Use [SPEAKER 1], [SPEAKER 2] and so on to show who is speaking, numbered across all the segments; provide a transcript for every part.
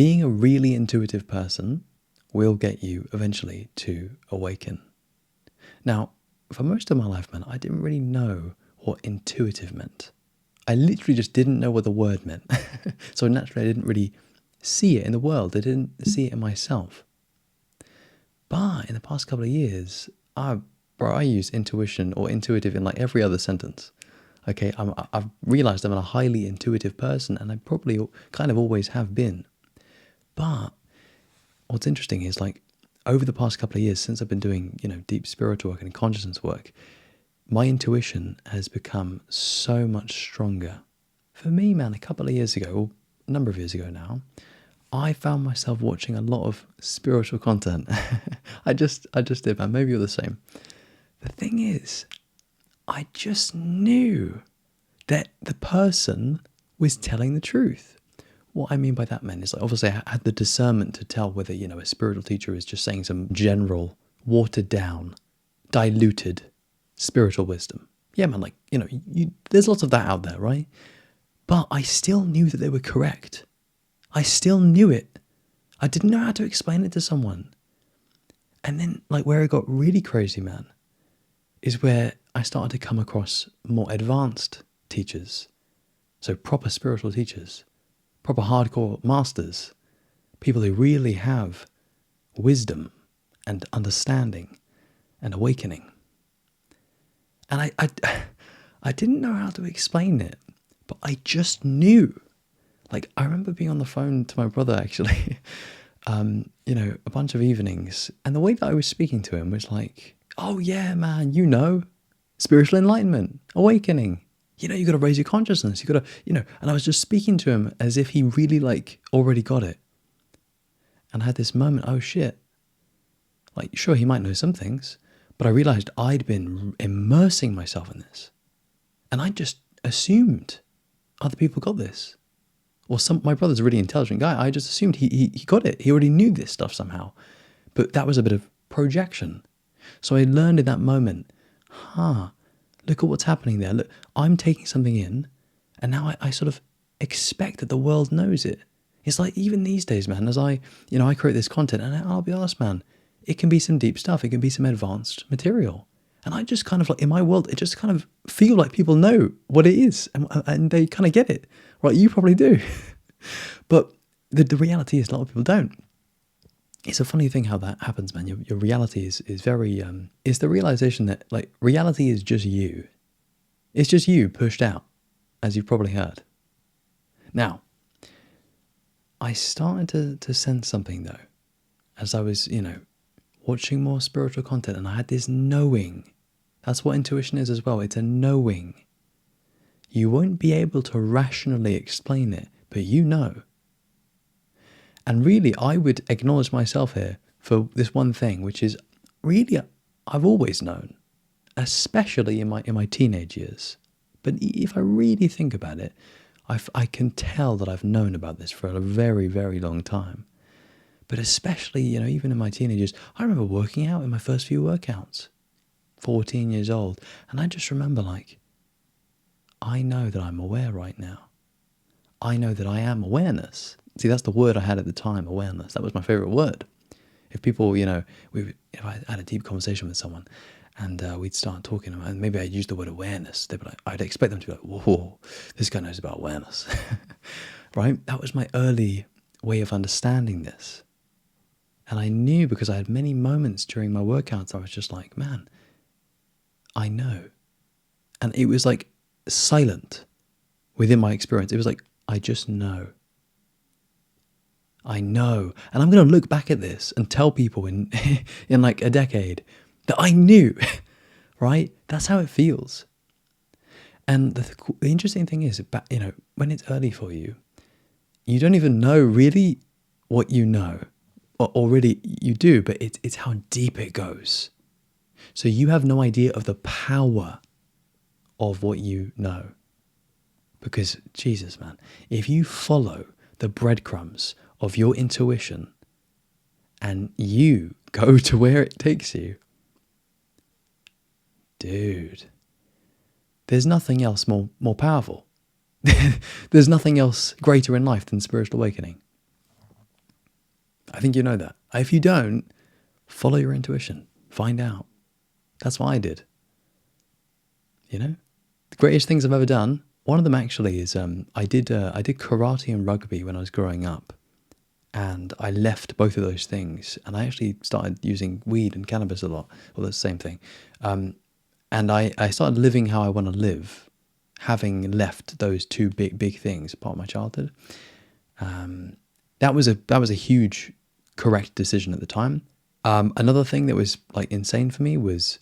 [SPEAKER 1] being a really intuitive person will get you eventually to awaken. Now, for most of my life, man, I didn't really know what intuitive meant. I literally just didn't know what the word meant. So naturally, I didn't really see it in the world. I didn't see it in myself. But in the past couple of years, I use intuition or intuitive in like every other sentence. Okay, I've realized I'm a highly intuitive person, and I probably kind of always have been. But what's interesting is like over the past couple of years, since I've been doing, deep spiritual work and consciousness work, my intuition has become so much stronger. For me, man, a couple of years ago, or a number of years ago now, I found myself watching a lot of spiritual content. I just did, man. Maybe you're the same. The thing is, I just knew that the person was telling the truth. What I mean by that, man, is like obviously I had the discernment to tell whether, a spiritual teacher is just saying some general, watered down, diluted spiritual wisdom. Yeah, man, like, there's lots of that out there, right? But I still knew that they were correct. I still knew it. I didn't know how to explain it to someone. And then, like, where it got really crazy, man, is where I started to come across more advanced teachers. So proper spiritual teachers, proper hardcore masters, people who really have wisdom and understanding and awakening. And I didn't know how to explain it, but I just knew. Like, I remember being on the phone to my brother, actually, a bunch of evenings. And the way that I was speaking to him was like, oh, yeah, man, spiritual enlightenment, awakening. You got to raise your consciousness. You got to, and I was just speaking to him as if he really, like, already got it. And I had this moment, oh, shit. Like, sure, he might know some things, but I realized I'd been immersing myself in this. And I just assumed other people got this. Or my brother's a really intelligent guy. I just assumed he got it. He already knew this stuff somehow. But that was a bit of projection. So I learned in that moment, look at what's happening there. Look, I'm taking something in, and now I sort of expect that the world knows it. It's like even these days, man, as I create this content, and I'll be honest, man, it can be some deep stuff. It can be some advanced material. And I just kind of like, in my world, it just kind of feel like people know what it is and they kind of get it. Right? You probably do. But the reality is a lot of people don't. It's a funny thing how that happens, man. Your reality is very, it's the realization that like reality is just you. It's just you pushed out, as you've probably heard. Now, I started to sense something though, as I was, watching more spiritual content, and I had this knowing. That's what intuition is as well. It's a knowing. You won't be able to rationally explain it, but you know. And really, I would acknowledge myself here for this one thing, which is really, I've always known, especially in my teenage years. But if I really think about it, I can tell that I've known about this for a very, very long time. But especially, even in my teenage years, I remember working out in my first few workouts, 14 years old. And I just remember like, I know that I'm aware right now. I know that I am awareness. See, that's the word I had at the time, awareness. That was my favorite word. If people, if I had a deep conversation with someone and we'd start talking, and maybe I'd use the word awareness, they'd be like, I'd expect them to be like, whoa, this guy knows about awareness. Right? That was my early way of understanding this. And I knew because I had many moments during my workouts, I was just like, man, I know. And it was like silent within my experience. It was like, I just know. I know. And I'm going to look back at this and tell people in in like a decade that I knew, right? That's how it feels. And the interesting thing is, when it's early for you, you don't even know really what you know. Or really you do, but it's how deep it goes. So you have no idea of the power of what you know. Because, Jesus, man, if you follow the breadcrumbs of your intuition and you go to where it takes you, dude, there's nothing else more powerful. There's nothing else greater in life than spiritual awakening. think you know that. If you don't, follow your intuition. Find out. That's what I did. You know? The greatest things I've ever done, one of them actually is I did karate and rugby when I was growing up. And I left both of those things. And I actually started using weed and cannabis a lot. Well, that's the same thing. And I started living how I want to live, having left those two big things part of my childhood. That was a huge correct decision at the time. Another thing that was like insane for me was,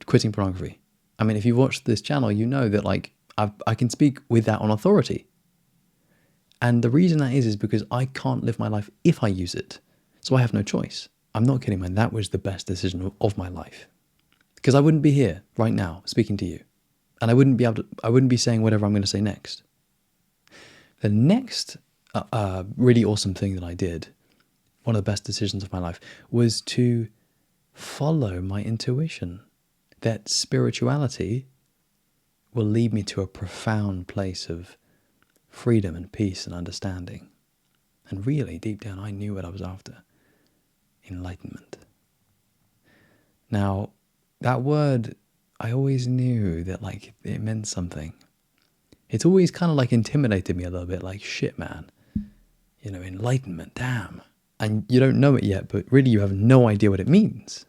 [SPEAKER 1] quitting pornography. I mean, if you watched this channel, you know that like I can speak with that on authority. And the reason that is because I can't live my life if I use it. So I have no choice. I'm not kidding, man. That was the best decision of my life. Because I wouldn't be here right now speaking to you. And I wouldn't be saying whatever I'm going to say next. The next really awesome thing that I did, one of the best decisions of my life, was to follow my intuition. That spirituality will lead me to a profound place of freedom and peace and understanding. And really, deep down, I knew what I was after. Enlightenment. Now, that word, I always knew that like it meant something. It's always kind of like intimidated me a little bit, like, shit, man. You know, enlightenment, damn. And you don't know it yet, but really you have no idea what it means.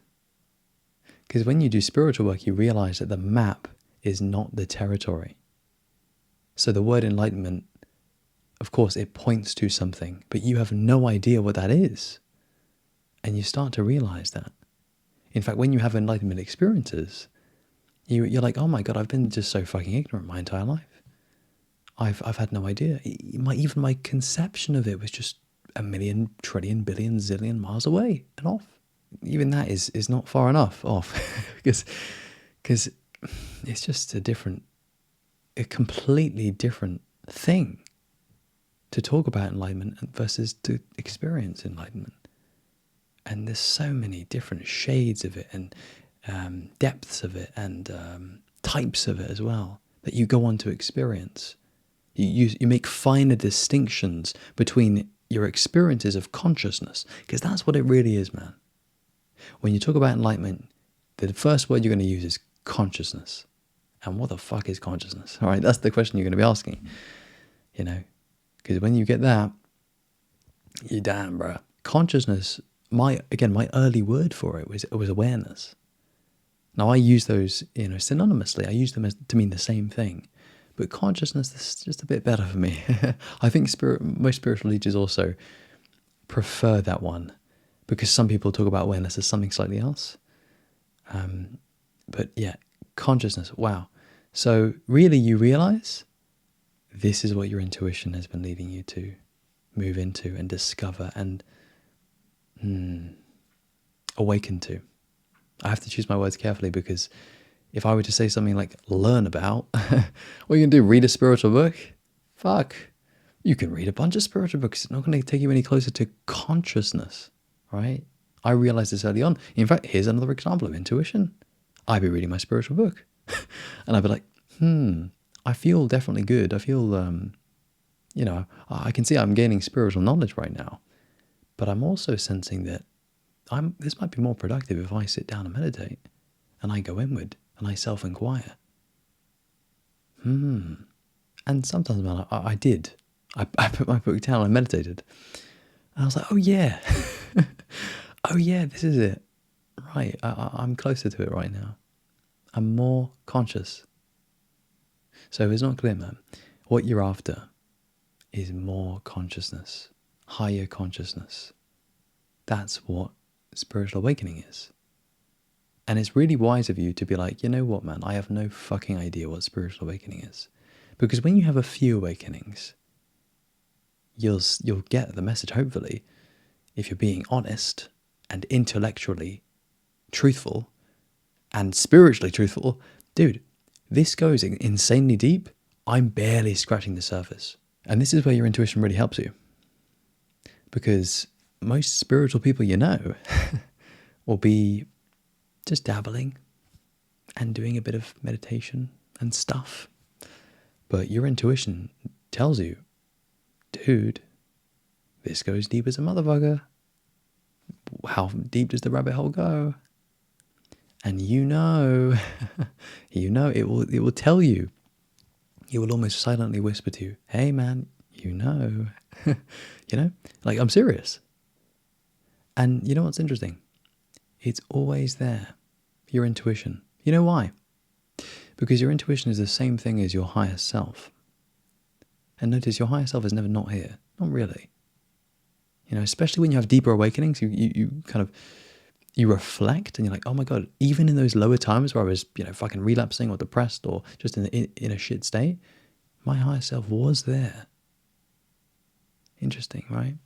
[SPEAKER 1] Because when you do spiritual work, you realize that the map is not the territory. So the word enlightenment, of course, it points to something, but you have no idea what that is. And you start to realize that. In fact, when you have enlightenment experiences, you're like, oh my God, I've been just so fucking ignorant my entire life. I've had no idea. Even my conception of it was just a million, trillion, billion, zillion miles away and off. Even that is not far enough off because it's just a completely different thing to talk about enlightenment versus to experience enlightenment. And there's so many different shades of it and depths of it and types of it as well that you go on to experience. You make finer distinctions between your experiences of consciousness, because that's what it really is, man. When you talk about enlightenment, the first word you're going to use is consciousness. And what the fuck is consciousness? All right, that's the question you're going to be asking, you know, because when you get that, you're damn, bro. Consciousness, my early word for it was awareness. Now I use those, synonymously. I use them to mean the same thing. But consciousness is just a bit better for me. I think most spiritual teachers also prefer that one, because some people talk about awareness as something slightly else. But yeah, consciousness, wow. So really you realize this is what your intuition has been leading you to move into and discover and awaken to. I have to choose my words carefully, because if I were to say something like learn about, what are you going to do? Read a spiritual book? Fuck. You can read a bunch of spiritual books. It's not going to take you any closer to consciousness, right? I realized this early on. In fact, here's another example of intuition. I'd be reading my spiritual book and I'd be like, I feel definitely good. I feel, I can see I'm gaining spiritual knowledge right now, but I'm also sensing that this might be more productive if I sit down and meditate and I go inward and I self-inquire. And sometimes, man, I did. I put my book down and I meditated. And I was like, oh yeah. Oh yeah, this is it. Right, I'm closer to it right now. I'm more conscious. So if it's not clear, man, what you're after is more consciousness, higher consciousness. That's what spiritual awakening is. And it's really wise of you to be like, you know what, man, I have no fucking idea what spiritual awakening is. Because when you have a few awakenings, you'll get the message, hopefully, if you're being honest and intellectually truthful and spiritually truthful. Dude, this goes insanely deep. I'm barely scratching the surface. And this is where your intuition really helps you. Because most spiritual people you know will be just dabbling and doing a bit of meditation and stuff. But your intuition tells you, dude, this goes deep as a motherfucker. how deep does the rabbit hole go? And you know, you know, it will tell you. It will almost silently whisper to you, "Hey, man, you know, you know, like I'm serious." And you know what's interesting? It's always there. Your intuition. You know why? Because your intuition is the same thing as your higher self. And notice your higher self is never not here. Not really. You know, especially when you have deeper awakenings, you kind of you reflect and you're like, oh my God, even in those lower times where I was, fucking relapsing or depressed or just in a shit state, my higher self was there. Interesting, right?